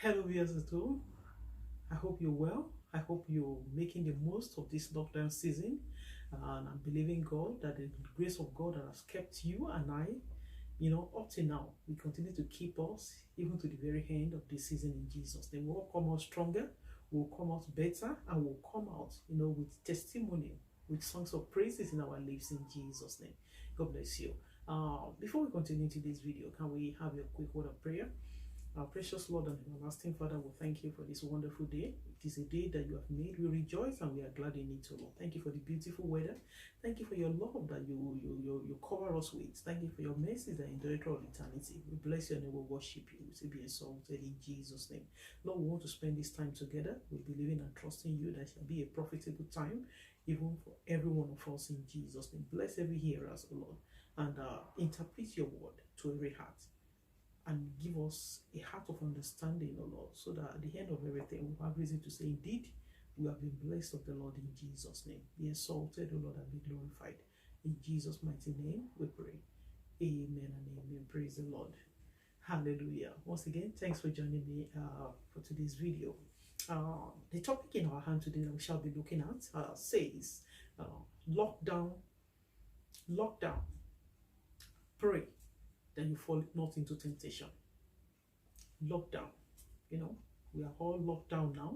Hello, viewers at home. I hope you're well. I hope you're making the most of this lockdown season. And I'm believing God that the grace of God that has kept you and I, up to now, will continue to keep us even to the very end of this season in Jesus' name. We'll come out stronger, we'll come out better, and we'll come out, with testimony, with songs of praises in our lips in Jesus' name. God bless you. Before we continue to this video, can we have a quick word of prayer? Our precious Lord and everlasting Father, we thank you for this wonderful day. It is a day that you have made. We rejoice and we are glad in it, Lord. Thank you for the beautiful weather. Thank you for your love that you cover us with. Thank you for your mercies that endure through all eternity. We bless your name. We worship you. We say be exalted in Jesus' name. Lord, we want to spend this time together. We believe in and trust in you that shall be a profitable time, even for every one of us in Jesus' name. Bless every hearer, Lord, and interpret your word to every heart, and give us a heart of understanding, O Lord, so that at the end of everything we have reason to say, indeed, we have been blessed of the Lord in Jesus' name. Be exalted, O Lord, and be glorified. In Jesus' mighty name we pray. Amen and amen. Praise the Lord. Hallelujah. Once again, thanks for joining me for today's video. The topic in our hand today that we shall be looking at says, lockdown, pray that you fall not into temptation. Lockdown, we are all locked down now,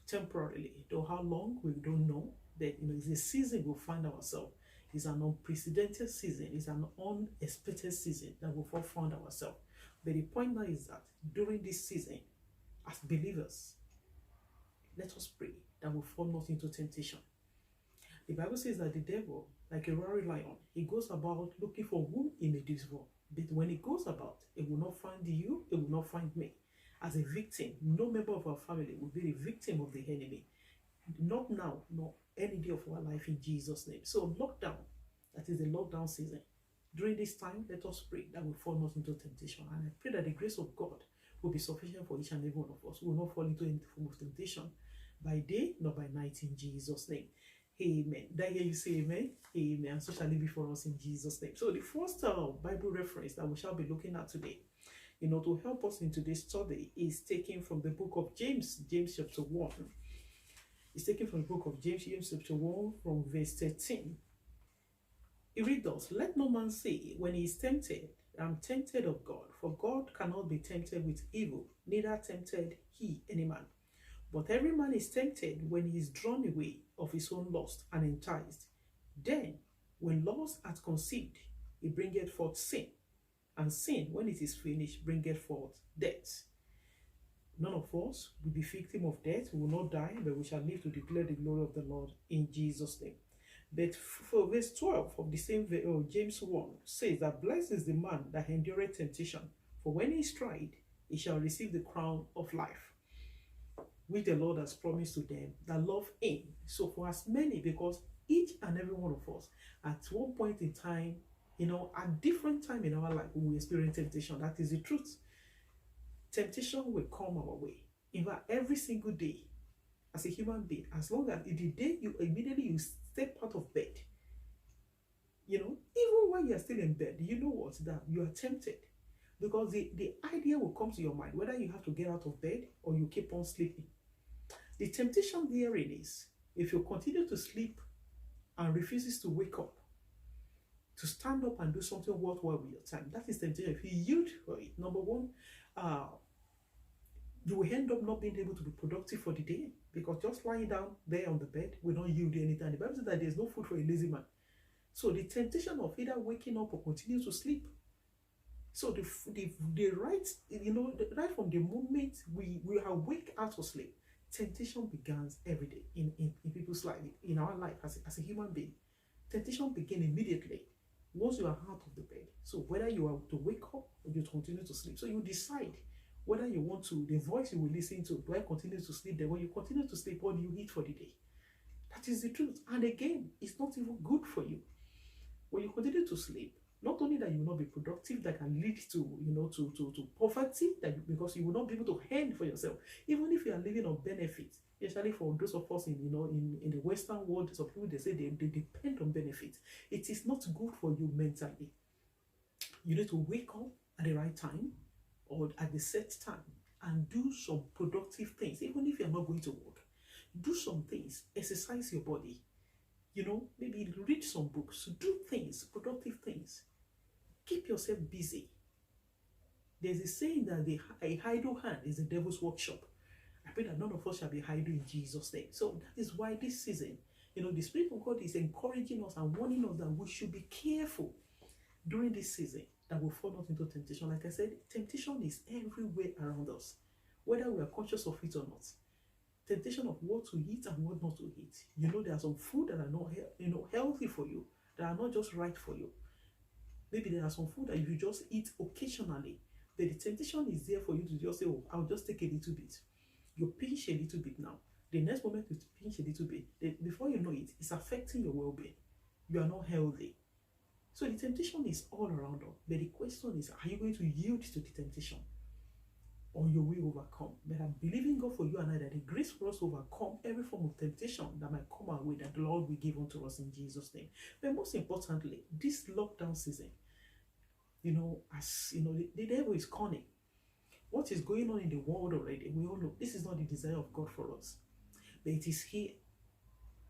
temporarily. Though how long, we don't know. But it's a season we'll find ourselves. It's an unprecedented season. It's an unexpected season that we've all found ourselves. But the point now is that during this season, as believers, let us pray that we fall not into temptation. The Bible says that the devil, like a roaring lion, he goes about looking for whom he may devour. But when he goes about, it will not find you, it will not find me. As a victim, no member of our family will be the victim of the enemy. Not now, nor any day of our life in Jesus' name. So lockdown, that is the lockdown season. During this time, let us pray that we fall not into temptation. And I pray that the grace of God will be sufficient for each and every one of us. We will not fall into any form of temptation by day, nor by night in Jesus' name. Amen. Did I hear you say amen? Amen. So shall it be for us in Jesus' name. So the first Bible reference that we shall be looking at today, to help us in today's study, is taken from the book of James, James chapter 1. It's taken from the book of James, James chapter 1, from verse 13. It reads thus: let no man say when he is tempted, I'm tempted of God, for God cannot be tempted with evil, neither tempted he any man. But every man is tempted when he is drawn away of his own lust and enticed. Then, when lust hath conceived, it bringeth forth sin. And sin, when it is finished, bringeth forth death. None of us will be victim of death. We will not die, but we shall live to declare the glory of the Lord in Jesus' name. But for verse 12 of the same James 1 says that blessed is the man that endureth temptation, for when he is tried, he shall receive the crown of life, which the Lord has promised to them that love him. So for as many, because each and every one of us, at one point in time, at different time in our life, we will experience temptation. That is the truth. Temptation will come our way. In fact, every single day, as a human being, as long as the day you immediately step out of bed, even when you are still in bed, you know what? That you are tempted. Because the idea will come to your mind, whether you have to get out of bed or you keep on sleeping. The temptation therein is, if you continue to sleep and refuses to wake up, to stand up and do something worthwhile with your time, that is temptation. If you yield for it, number one, you will end up not being able to be productive for the day, because just lying down there on the bed will not yield anything. The Bible says that there is no food for a lazy man. So the temptation of either waking up or continue to sleep. So the right, right from the moment we awake out of sleep, temptation begins every day in people's life, in our life as a human being. Temptation begins immediately once you are out of the bed. So whether you are to wake up or you continue to sleep. So you decide whether you want to, the voice you will listen to, do I continue to sleep? Then when you continue to sleep, what do you eat for the day? That is the truth. And again, it's not even good for you. When you continue to sleep, not only that you will not be productive, that can lead to to poverty, because you will not be able to earn for yourself, even if you are living on benefits. Especially for those of us in the Western world, some people, they say they depend on benefits. It is not good for you mentally. You need to wake up at the right time or at the set time. and do some productive things, even if you're not going to work. Do some things, exercise your body, maybe read some books, do things, productive things. Keep yourself busy. There's a saying that a idle hand is the devil's workshop. I pray that none of us shall be idle in Jesus' name. So that is why this season, the Spirit of God is encouraging us and warning us that we should be careful during this season that we fall not into temptation. Like I said, temptation is everywhere around us, whether we are conscious of it or not. Temptation of what to eat and what not to eat. There are some food that are not healthy for you, that are not just right for you. Maybe there are some food that you just eat occasionally, but the temptation is there for you to just say, oh, I'll just take a little bit. You pinch a little bit now. The next moment you pinch a little bit, before you know it, it's affecting your well-being. You are not healthy. So the temptation is all around us. But the question is, are you going to yield to the temptation? Or you will overcome? But I'm believing God for you and I that the grace for us to overcome every form of temptation that might come our way, that the Lord will give unto us in Jesus' name. But most importantly, this lockdown season, the devil is cunning. What is going on in the world already, we all know this is not the desire of God for us. But it is here.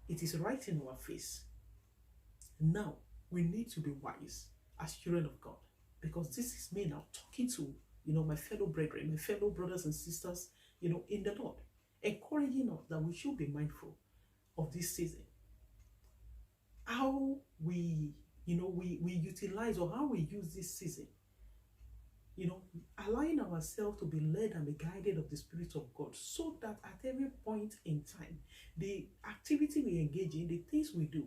It is right in our face. Now, we need to be wise as children of God. Because this is me now talking to, my fellow brethren, my fellow brothers and sisters, in the Lord. Encouraging us that we should be mindful of this season. How we utilize, or how we use this season. Allowing ourselves to be led and be guided of the Spirit of God, so that at every point in time, the activity we engage in, the things we do,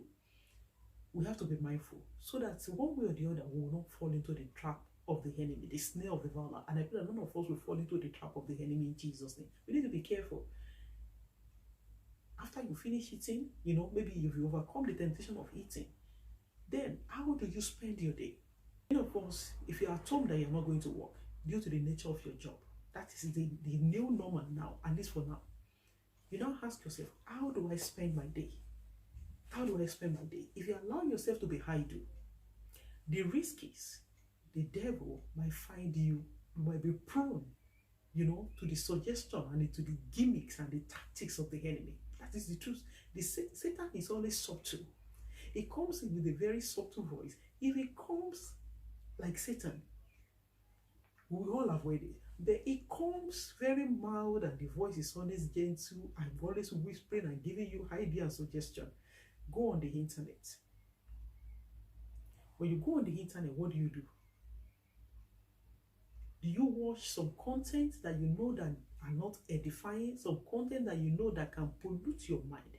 we have to be mindful, so that one way or the other, we will not fall into the trap of the enemy, the snare of the devourer. And I pray that none of us will fall into the trap of the enemy in Jesus' name. We need to be careful. After you finish eating, maybe if you overcome the temptation of eating, then how do you spend your day? Of course, if you're at home that you're not going to work due to the nature of your job, that is the new normal now, at least for now. You now ask yourself, how do I spend my day? How do I spend my day? If you allow yourself to be idle, the risk is the devil might find you might be prone, to the suggestion and to the gimmicks and the tactics of the enemy. That is the truth. Satan is always subtle. He comes in with a very subtle voice. If he comes like Satan, we will all avoid it. But it comes very mild and the voice is always gentle and always whispering and giving you idea and suggestion. Go on the internet. When you go on the internet, what do? Do you watch some content that you know that are not edifying, some content that you know that can pollute your mind?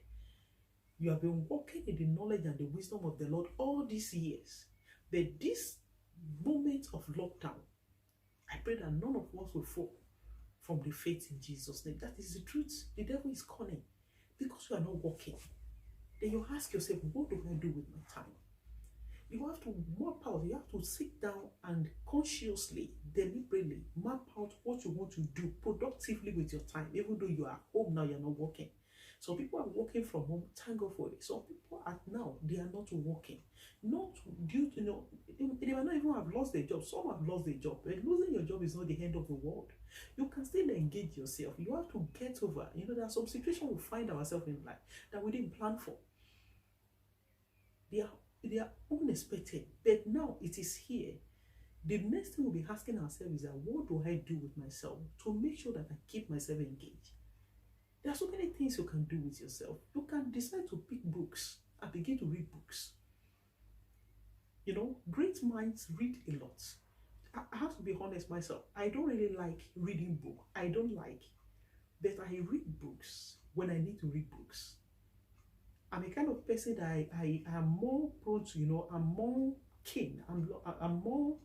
You have been walking in the knowledge and the wisdom of the Lord all these years. But this moment of lockdown, I pray that none of us will fall from the faith in Jesus' name. That is the truth. The devil is cunning. Because you are not walking, then you ask yourself, what do I do with my time? You have to map out, you have to sit down and consciously, deliberately map out what you want to do productively with your time, even though you are home now, you're not working. Some people are working from home, thank God for it. Some people are now, they are not working. Not due to, they might not even have lost their job. Some have lost their job. But losing your job is not the end of the world. You can still engage yourself. You have to get over. There are some situations we find ourselves in life that we didn't plan for. They are unexpected. But now it is here. The next thing we'll be asking ourselves is that what do I do with myself to make sure that I keep myself engaged? There are so many things you can do with yourself. You can decide to pick books and begin to read books. Great minds read a lot. I have to be honest myself. I don't really like reading books. I don't like. But I read books when I need to read books. I'm a kind of person that I am more prone to, I'm more keen. I'm more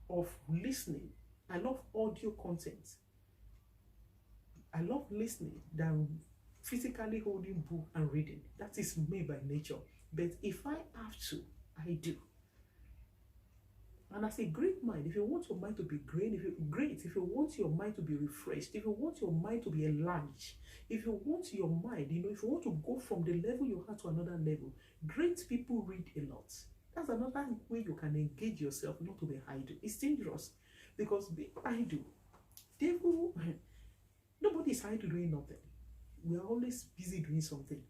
of listening. I love audio content. I love listening than physically holding book and reading. That is me by nature. But if I have to, I do. And as a great mind, if you want your mind to be great, if you want your mind to be refreshed, if you want your mind to be enlarged, if you want your mind, if you want to go from the level you are to another level, great people read a lot. That's another way you can engage yourself, not to be idle. It's dangerous because being idle, devil, Nobody is idle doing nothing. We are always busy doing something.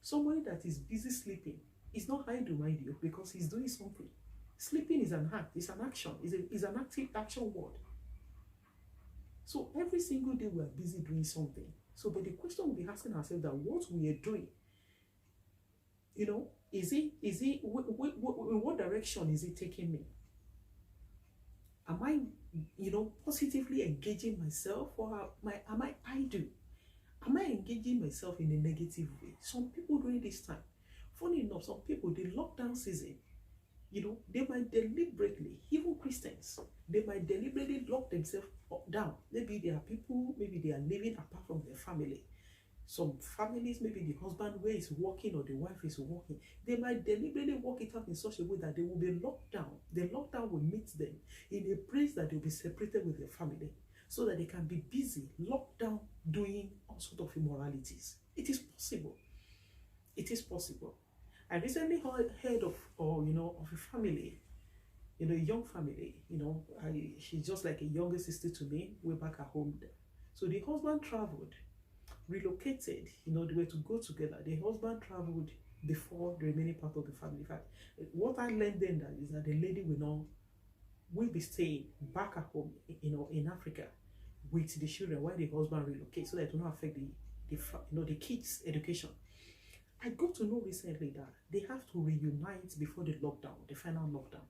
Somebody that is busy sleeping is not idle, mind you, because he's doing something. Sleeping is an act, it's an action, is an active action word. So every single day we are busy doing something. So, but the question we'll be asking ourselves that what we are doing, in what direction is it taking me? Am I, positively engaging myself, or am I idle? Am I engaging myself in a negative way? Some people during this time, funny enough, some people, the lockdown season, they might deliberately, even Christians, they might deliberately lock themselves down. Maybe there are people, maybe they are living apart from their family. Some families, maybe the husband where is working or the wife is working, they might deliberately work it out in such a way that they will be locked down. The lockdown will meet them in a place that they'll be separated with their family so that they can be busy, locked down, doing all sorts of immoralities. It is possible. It is possible. I recently heard of a family, a young family, she's just like a younger sister to me, way back at home. So the husband traveled, relocated, they were to go together. The husband traveled before the remaining part of the family. In fact, what I learned then that is that the lady will be staying back at home, in Africa with the children while the husband relocates so that it will not affect the kids' education. I got to know recently that they have to reunite before the lockdown, the final lockdown.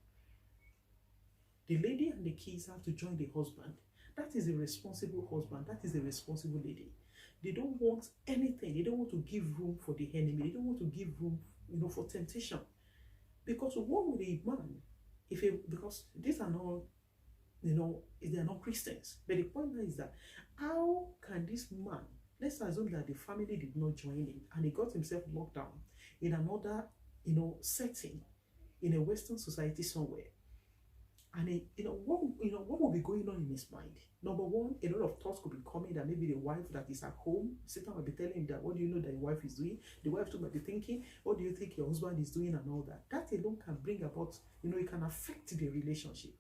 The lady and the kids have to join the husband. That is a responsible husband. That is a responsible lady. They don't want anything. They don't want to give room for the enemy. They don't want to give room, for temptation. Because what would a man, because these are not, they are not Christians. But the point is that how can this man, let's assume that the family did not join him and he got himself locked down in another, setting in a Western society somewhere. And what will be going on in his mind? Number one, a lot of thoughts could be coming that maybe the wife that is at home, Satan might be telling him that, what do you know that your wife is doing? The wife too might be thinking, what do you think your husband is doing, and all that. That alone can bring about, it can affect the relationship.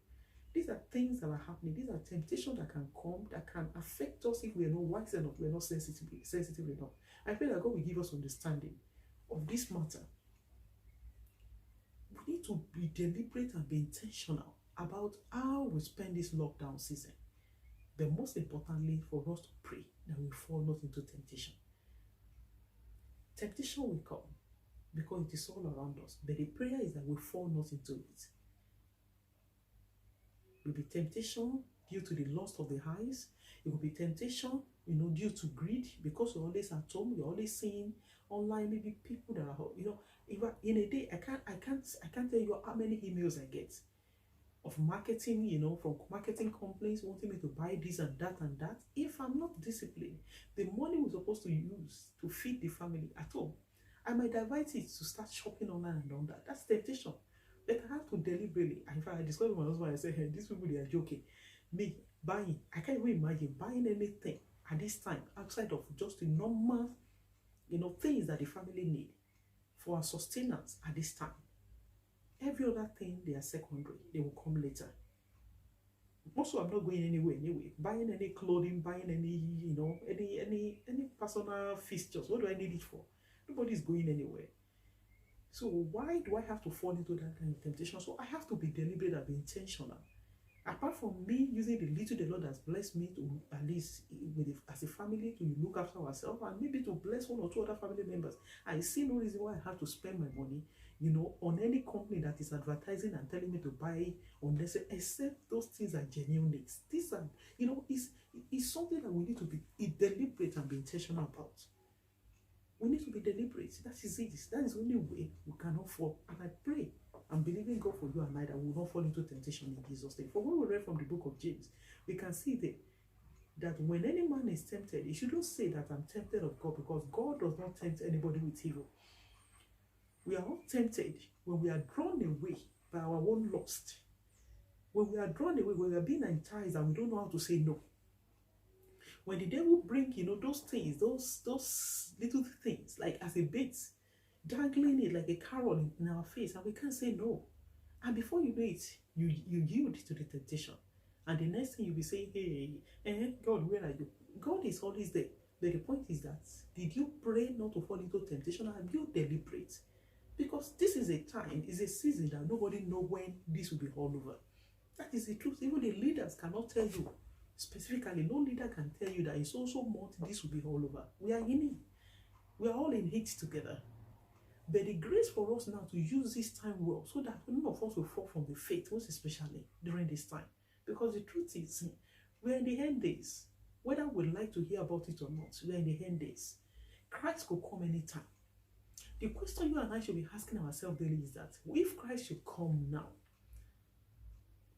These are things that are happening. These are temptations that can come, that can affect us if we are not wise enough, we are not sensitive enough. I pray that God will give us understanding of this matter. We need to be deliberate and be intentional about how we spend this lockdown season. But most importantly, for us to pray that we fall not into temptation. Temptation will come because it is all around us. But the prayer is that we fall not into it. It will be temptation due to the lust of the eyes. It will be temptation, due to greed, because you're always at home, you're always seeing online maybe people that are, in a day, I can't tell you how many emails I get of marketing, from marketing companies wanting me to buy this and that and that. If I'm not disciplined, the money we're supposed to use to feed the family at home, I might divert it to start shopping online and all that. That's temptation. But I have to deliberately, in fact, I discovered my husband, I said, hey, these people, they are joking. Me, buying, I can't even imagine buying anything at this time outside of just the normal, things that the family need for our sustenance at this time. Every other thing, they are secondary. They will come later. Also, I'm not going anywhere anyway. Buying any clothing, buying any, any personal fixtures. What do I need it for? Nobody's going anywhere. So why do I have to fall into that kind of temptation? So I have to be deliberate and be intentional. Apart from me using the little the Lord has blessed me to, at least as a family, to look after ourselves and maybe to bless one or two other family members, I see no reason why I have to spend my money, on any company that is advertising and telling me to buy unless, except those things are genuine needs. These are, it's something that we need to be deliberate and be intentional about. We need to be deliberate. That is it. That is the only way we cannot fall. And I pray and believing God for you and I that we will not fall into temptation in Jesus' name. For what we read from the book of James, we can see there that when any man is tempted, he shouldn't say that I'm tempted of God, because God does not tempt anybody with evil. We are all tempted when we are drawn away by our own lust. When we are drawn away, when we are being enticed and we don't know how to say no. When the devil bring, those things, those little things, like as a bait, dangling it like a carrot in our face, and we can't say no. And before you know it, you yield to the temptation. And the next thing you'll be saying, hey, God, where are you? God is always there. But the point is that, did you pray not to fall into temptation? Are you deliberate? Because this is a time, is a season that nobody knows when this will be all over. That is the truth. Even the leaders cannot tell you specifically. No leader can tell you that in so month this will be all over. We are in it. We are all in it together. But the grace for us now to use this time well, so that none of us will fall from the faith, most especially during this time. Because the truth is, we're in the end days. Whether we like to hear about it or not, we're in the end days. Christ could come anytime. The question you and I should be asking ourselves daily is that, if Christ should come now,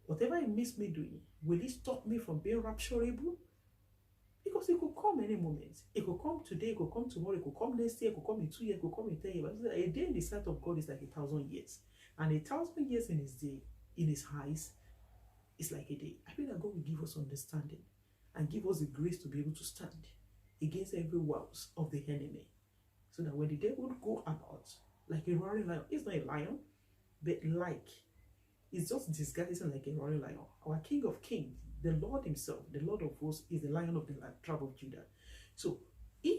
whatever he missed me doing, will he stop me from being rapturable? Because it could come any moment. It could come today, it could come tomorrow, it could come next year, it could come in 2 years, it could come in 10 years. But a day in the sight of God is like 1,000 years. And 1,000 years in his day, in his eyes, is like a day. I pray that God will give us understanding and give us the grace to be able to stand against every wiles of the enemy. So that when the devil go about like a roaring lion, it's not a lion, but it's just disguising like a roaring lion. Our King of Kings, the Lord himself, the Lord of hosts, is the Lion of the tribe of Judah. So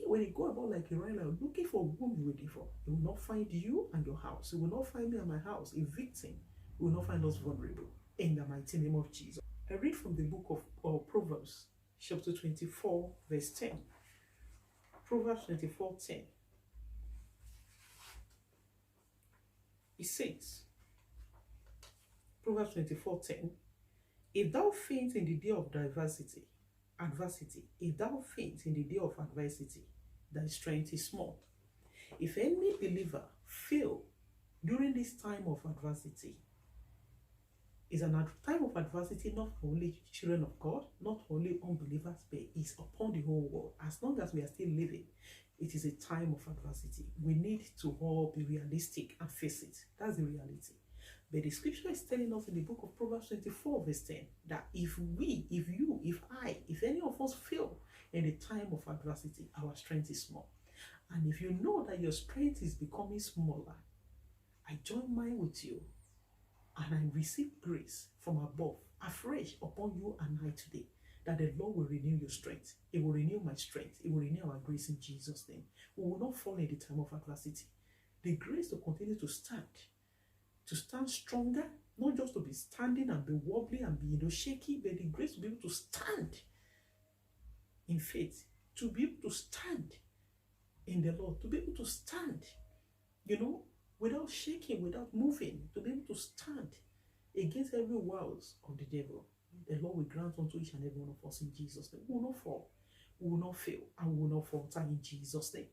when he go about like a roaring lion, looking for whom he will devour, he will not find you and your house. He will not find me and my house a victim. He will not find us vulnerable. In the mighty name of Jesus. I read from the book of Proverbs, chapter 24, verse 10. Proverbs 24:10. It says, Proverbs 24:10, if thou faint in the day of adversity, if thou faint in the day of adversity, thy strength is small. If any believer fail during this time of adversity, is a time of adversity not only children of God, not only unbelievers, but it's upon the whole world. As long as we are still living, it is a time of adversity. We need to all be realistic and face it. That's the reality. But the scripture is telling us in the book of Proverbs 24, verse 10, that if we, if you, if I, if any of us fail in the time of adversity, our strength is small. And if you know that your strength is becoming smaller, I join mine with you and I receive grace from above, afresh upon you and I today, that the Lord will renew your strength. It will renew my strength. It will renew our grace in Jesus' name. We will not fall in the time of adversity. The grace to continue to stand stronger, not just to be standing and be wobbly and be shaky, but the grace to be able to stand in faith, to be able to stand in the Lord, to be able to stand, without shaking, without moving, to be able to stand against every wiles of the devil. The Lord will grant unto each and every one of us in Jesus' name. We will not fall, we will not fail, and we will not falter in Jesus' name.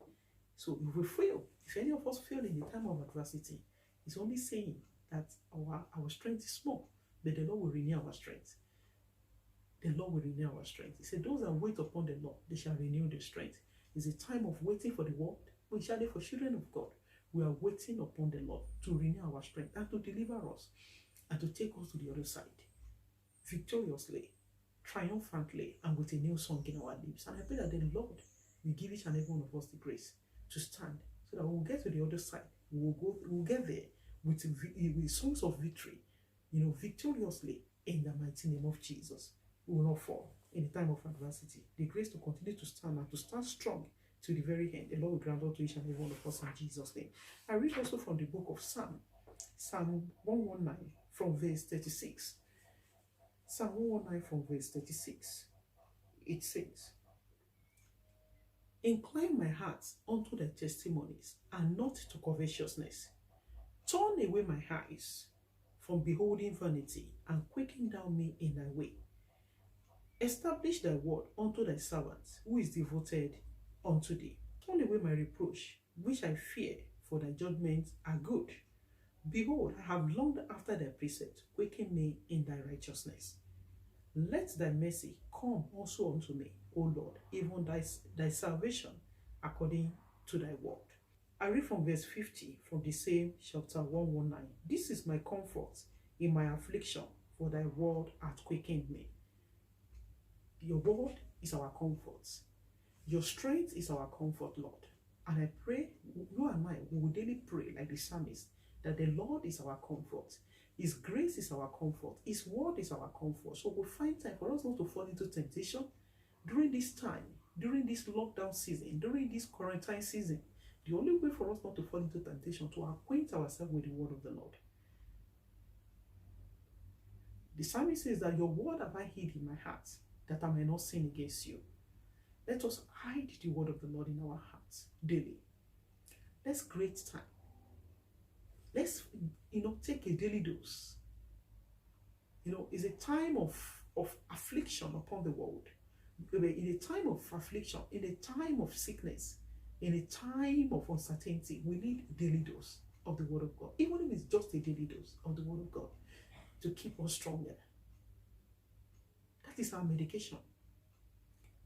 So if we fail, if any of us fail in the time of adversity, it's only saying that our strength is small, but the Lord will renew our strength. The Lord will renew our strength. He said, those that wait upon the Lord, they shall renew their strength. It's a time of waiting for the world, but surely for children of God, we are waiting upon the Lord to renew our strength and to deliver us and to take us to the other side victoriously, triumphantly, and with a new song in our lips. And I pray that the Lord will give each and every one of us the grace to stand, so that when we get to the other side, we'll get there with songs of victory, victoriously, in the mighty name of Jesus. We will not fall in the time of adversity. The grace to continue to stand and to stand strong to the very end, the Lord will grant unto each and every one of us in Jesus' name. I read also from the book of Psalm 119 from verse 36. Psalm 119 from verse 36. It says, incline my heart unto thy testimonies, and not to covetousness. Turn away my eyes from beholding vanity, and quicken down me in thy way. Establish thy word unto thy servant, who is devoted unto thee. Turn away my reproach, which I fear, for thy judgments are good. Behold, I have longed after thy precept. Quicken me in thy righteousness. Let thy mercy come also unto me, O Lord, even thy salvation, according to thy word. I read from verse 50 from the same chapter 119. This is my comfort in my affliction, for thy word hath quickened me. Your word is our comfort. Your strength is our comfort, Lord. And I pray, you and I, we will daily pray like the psalmist, that the Lord is our comfort. His grace is our comfort. His word is our comfort. So we find time for us not to fall into temptation during this time, during this lockdown season, during this quarantine season. The only way for us not to fall into temptation to acquaint ourselves with the word of the Lord. The psalmist says that your word have I hid in my heart, that I may not sin against you. Let us hide the word of the Lord in our hearts daily. Let's create time. Let's, take a daily dose. It's a time of affliction upon the world. In a time of affliction, in a time of sickness, in a time of uncertainty, we need a daily dose of the word of God. Even if it's just a daily dose of the word of God to keep us stronger. That is our medication.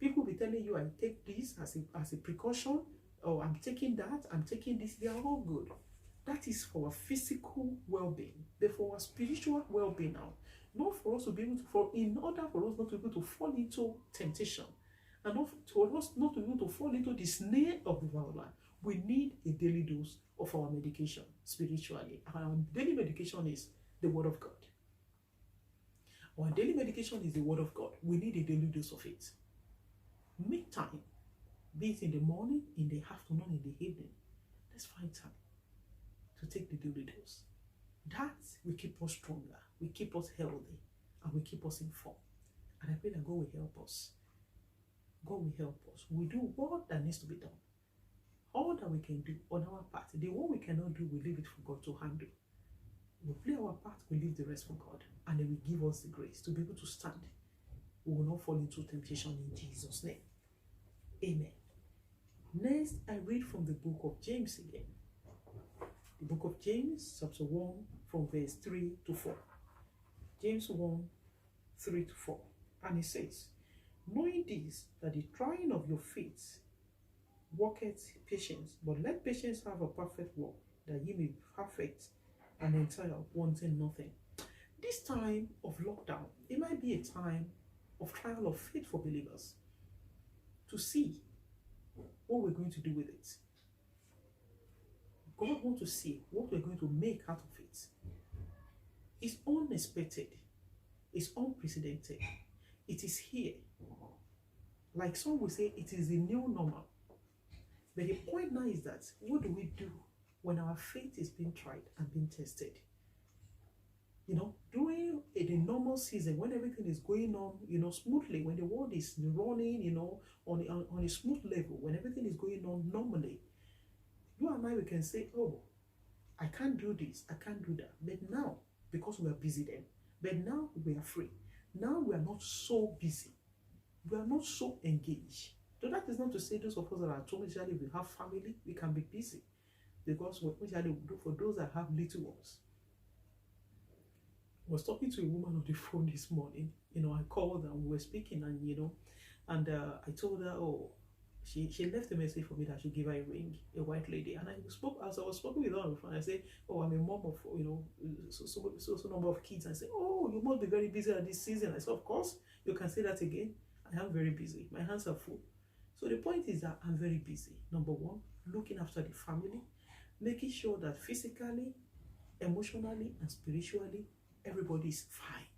People will be telling you, I take this as a precaution, or I'm taking that, I'm taking this. They are all good. That is for our physical well-being, but for our spiritual well-being now. Not for us to be able to in order for us not to be able to fall into temptation, and not for us not to be able to fall into the snare of the devourer, we need a daily dose of our medication spiritually. Our daily medication is the word of God. Our daily medication is the word of God. We need a daily dose of it. Make time, be it in the morning, in the afternoon, in the evening. Let's find time to take the daily dose. That will keep us stronger, will keep us healthy, and will keep us informed. And I pray that God will help us. God will help us. We do what that needs to be done. All that we can do on our part. The one we cannot do, we leave it for God to handle. We play our part, we leave the rest for God. And then we give us the grace to be able to stand. We will not fall into temptation in Jesus' name. Amen. Next, I read from the book of James again. The book of James, chapter 1, from verse 3 to 4. James 1, 3 to 4. And it says, knowing this, that the trying of your faith worketh patience, but let patience have a perfect work, that ye may be perfect and entire, wanting nothing. This time of lockdown, it might be a time of trial of faith for believers to see what we're going to do with it. God wants to see what we're going to make out of it. It's unexpected. It's unprecedented. It is here. Like some will say, it is the new normal. But the point now is that, what do we do when our faith is being tried and being tested? During the normal season, when everything is going on, smoothly, when the world is running, on a smooth level, when everything is going on normally, you and I, we can say, oh, I can't do this, I can't do that. But now, because we are busy then, but now we are free. Now we are not so busy. We are not so engaged. So that is not to say those of us that are at home, especially if we have family, we can be busy. Because what usually we do for those that have little ones. I was talking to a woman on the phone this morning. I called and we were speaking, and I told her, oh, she left a message for me that I should give her a ring, a white lady. And as I was speaking with her on the phone, I said, oh, I'm a mom of, so number of kids. And I said, oh, you must be very busy at this season. I said, of course, you can say that again. I am very busy. My hands are full. So the point is that I'm very busy. Number one, looking after the family, making sure that physically, emotionally, and spiritually, everybody is fine.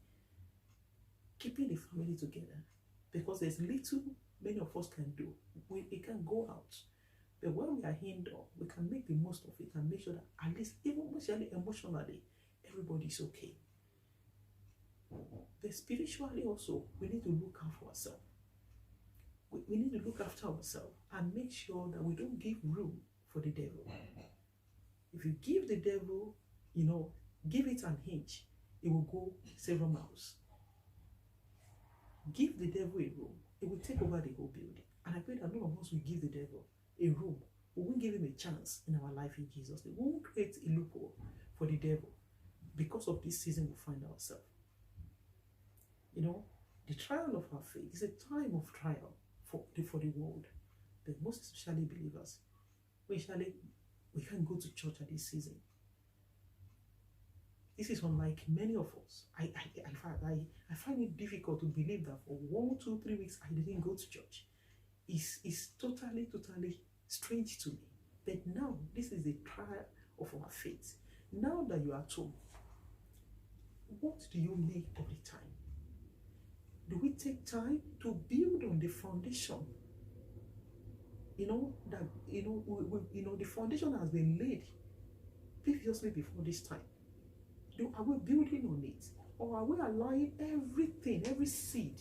Keeping the family together. Because there's little many of us can do. We can go out. But when we are indoor, we can make the most of it and make sure that at least, even emotionally, everybody is okay. But spiritually also, we need to look out for ourselves. We need to look after ourselves and make sure that we don't give room for the devil. If you give the devil, give it an inch, it will go several miles. Give the devil a room, it will take over the whole building. And I pray that none of us will give the devil a room. We won't give him a chance in our life in Jesus' name. We won't create a loophole for the devil because of this season we find ourselves. The trial of our faith is a time of trial for the world, but most especially believers. We can't go to church at this season. This is unlike many of us. I find it difficult to believe that for 1, 2, 3 weeks I didn't go to church. It's totally strange to me. But now, this is the trial of our faith. Now that you are at home, what do you make of the time? Do we take time to build on the foundation? That the foundation has been laid previously before this time. Are we building on it? Or are we allowing everything, every seed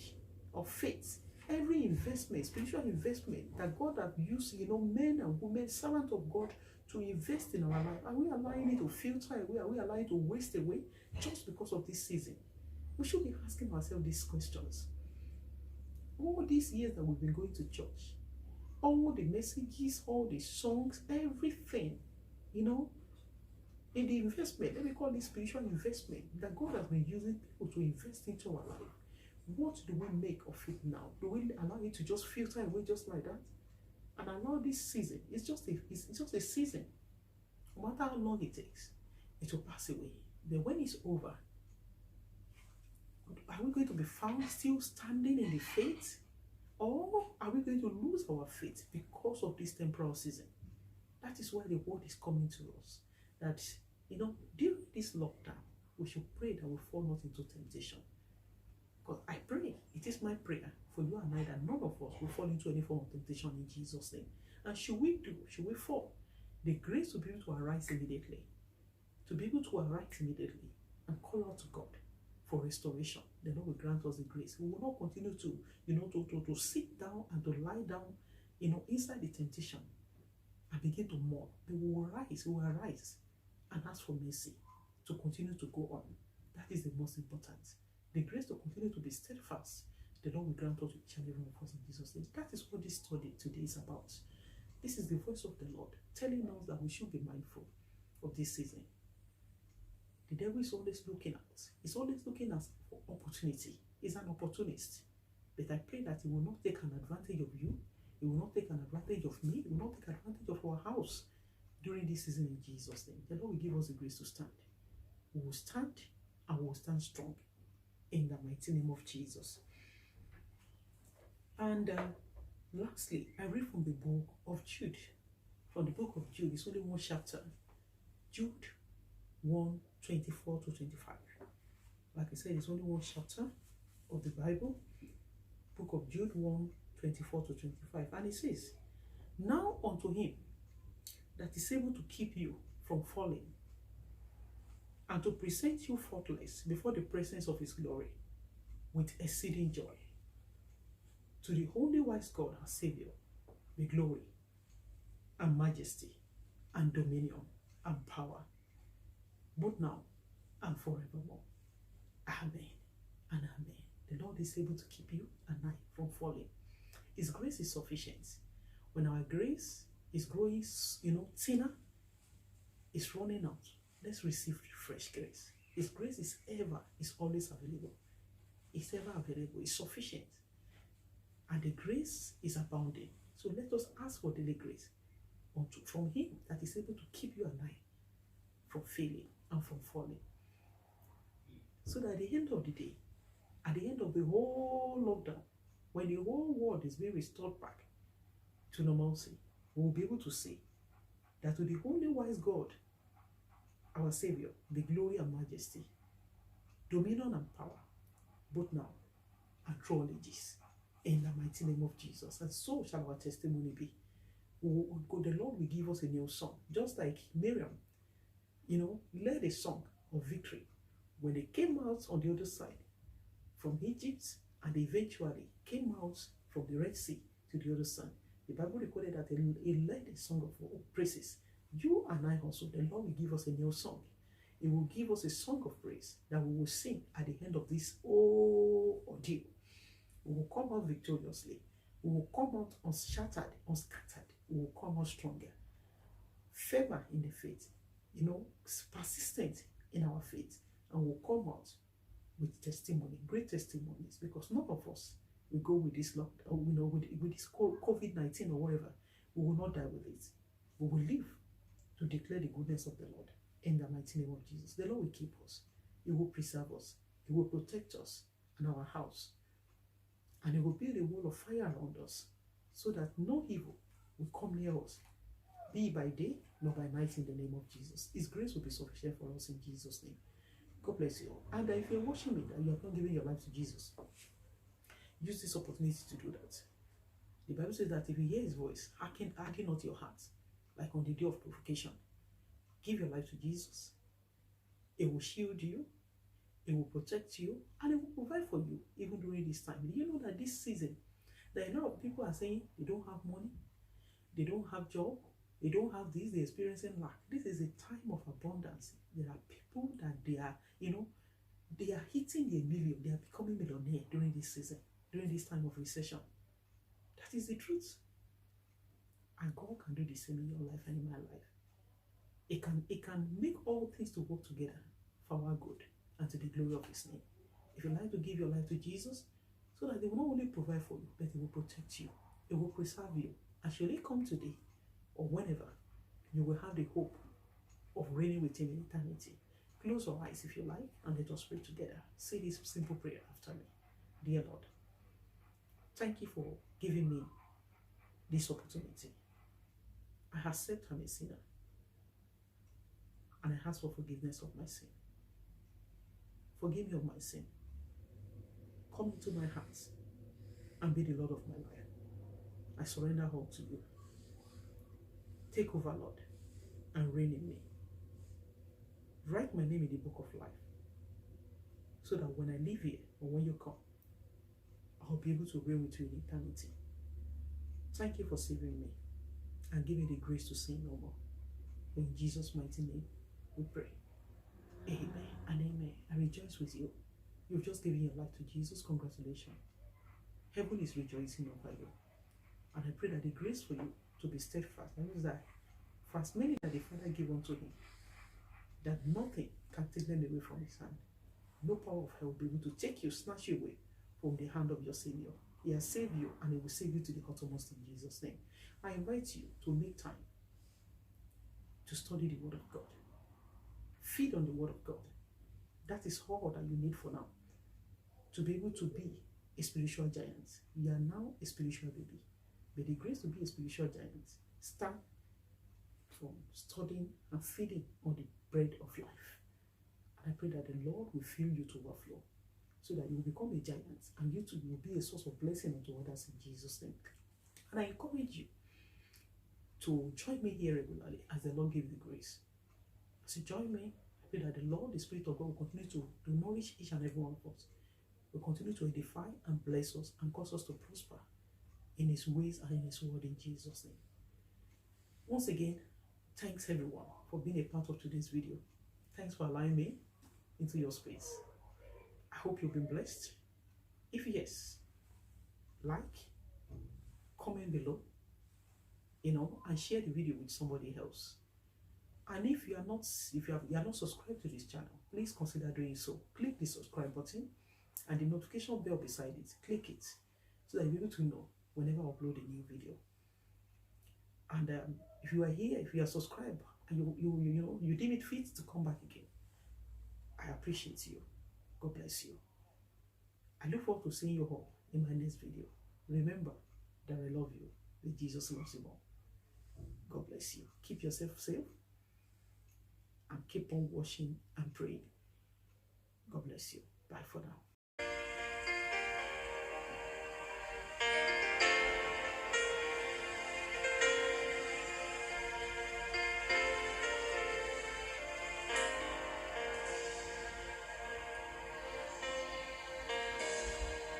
of faith, every investment, spiritual investment that God has used, men and women, servants of God, to invest in our life? Are we allowing it to filter away? Are we allowing it to waste away just because of this season? We should be asking ourselves these questions. All these years that we've been going to church, all the messages, all the songs, everything, in the investment, let me call it spiritual investment, that God has been using people to invest into our life. What do we make of it now? Do we allow it to just filter away just like that? And allow this season, it's just a season. No matter how long it takes, it will pass away. But when it's over, are we going to be found still standing in the faith? Or are we going to lose our faith because of this temporal season? That is why the word is coming to us. That, during this lockdown, we should pray that we fall not into temptation. Because I pray, it is my prayer for you and I, that none of us will fall into any form of temptation in Jesus' name. And should we fall, the grace to be able to arise immediately, and call out to God for restoration. The Lord will grant us the grace. We will not continue to sit down and to lie down, inside the temptation and begin to mourn. But we will arise and ask for mercy to continue to go on. That is the most important. The grace to continue to be steadfast. The Lord will grant us each and every one of us in Jesus' name. That is what this study today is about. This is the voice of the Lord telling us that we should be mindful of this season. The devil is always looking at us. He's always looking at for opportunity. He's an opportunist. But I pray that he will not take an advantage of you. He will not take an advantage of me. He will not take advantage of our house during this season in Jesus' name. The Lord will give us the grace to stand. We will stand, and we will stand strong in the mighty name of Jesus. And lastly, I read from the book of Jude. From the book of Jude, it's only one chapter. Jude 1:24-25. Like I said, it's only one chapter of the Bible. Book of Jude 1:24-25. And it says, "Now unto him that is able to keep you from falling, and to present you faultless before the presence of his glory with exceeding joy. To the only wise God, our Savior, be glory and majesty and dominion and power, both now and forevermore. Amen and amen." The Lord is able to keep you and I from falling. His grace is sufficient. When our grace is growing, thinner, it's running out, let's receive fresh grace. His grace is always available. It's ever available. It's sufficient. And the grace is abounding. So let us ask for daily grace from him that is able to keep you and I from failing and from falling. So that at the end of the day, at the end of the whole lockdown, when the whole world is being restored back to normalcy, we will be able to say that to the only wise God, our Savior, be glory and majesty, dominion and power, both now and through all ages, in the mighty name of Jesus. And so shall our testimony be. The Lord will give us a new song, just like Miriam, led a song of victory when they came out on the other side from Egypt, and eventually came out from the Red Sea to the other side. The Bible recorded that he led a song of praises. You and I also, the Lord will give us a new song. He will give us a song of praise that we will sing at the end of this ordeal. We will come out victoriously. We will come out unshattered, unscattered. We will come out stronger. Fervor in the faith, persistent in our faith, and we'll come out with testimony, great testimonies, because none of us will go with this lockdown, with this COVID-19 or whatever. We will not die with it. We will live to declare the goodness of the Lord in the mighty name of Jesus. The Lord will keep us. He will preserve us. He will protect us and our house. And He will build a wall of fire around us so that no evil will come near us, be by day nor by night, in the name of Jesus. His grace will be sufficient for us in Jesus' name. God bless you. And if you're watching me and you have not given your life to Jesus, use this opportunity to do that. The Bible says that if you hear his voice, harden not your heart, like on the day of provocation. Give your life to Jesus. It will shield you, it will protect you, and it will provide for you even during this time. Do you know that this season, there are a lot of people are saying they don't have money, they don't have job, they don't have this, they're experiencing lack. This is a time of abundance. There are people that they are, they are hitting a million, they are becoming millionaire during this season, during this time of recession. That is the truth. And God can do the same in your life and in my life. It can make all things to work together for our good and to the glory of his name. If you like to give your life to Jesus, so that he will not only provide for you, but he will protect you, he will preserve you. And shall he come today or whenever, you will have the hope of reigning with him in eternity. Close your eyes if you like, and let us pray together. Say this simple prayer after me. Dear Lord, thank you for giving me this opportunity. I accept I'm a sinner, and I ask for forgiveness of my sin. Forgive me of my sin. Come into my heart and be the Lord of my life. I surrender all to you. Take over, Lord, and reign in me. Write my name in the book of life, so that when I leave here or when you come, I'll be able to reign with you in eternity. Thank you for saving me and give me the grace to sin no more. In Jesus' mighty name, we pray. Amen and amen. I rejoice with you. You've just given your life to Jesus. Congratulations. Heaven is rejoicing over you. And I pray that the grace for you to be steadfast, that means that for as many that the Father gave unto him, that nothing can take them away from his hand. No power of hell will be able to take you, snatch you away from the hand of your Savior. He has saved you, and he will save you to the uttermost in Jesus' name. I invite you to make time to study the Word of God. Feed on the Word of God. That is all that you need for now to be able to be a spiritual giant. You are now a spiritual baby. But the grace to be a spiritual giant start from studying and feeding on the bread of life. And I pray that the Lord will fill you to overflow, so that you will become a giant, and you too will be a source of blessing unto others in Jesus' name. And I encourage you to join me here regularly as the Lord gives you the grace. As you join me, I pray that the Lord, the Spirit of God, will continue to nourish each and every one of us, will continue to edify and bless us and cause us to prosper in his ways and in his word in Jesus' name. Once again, thanks everyone for being a part of today's video. Thanks for allowing me into your space. I hope you've been blessed. If yes, like, comment below, and share the video with somebody else. And if you are not subscribed to this channel, please consider doing so. Click the subscribe button and the notification bell beside it. Click it so that you'll be able to know whenever I upload a new video. And if you are here, if you are subscribed, and you deem it fit to come back again, I appreciate you. God bless you. I look forward to seeing you all in my next video. Remember that I love you, that Jesus loves you more. God bless you. Keep yourself safe and keep on watching and praying. God bless you. Bye for now.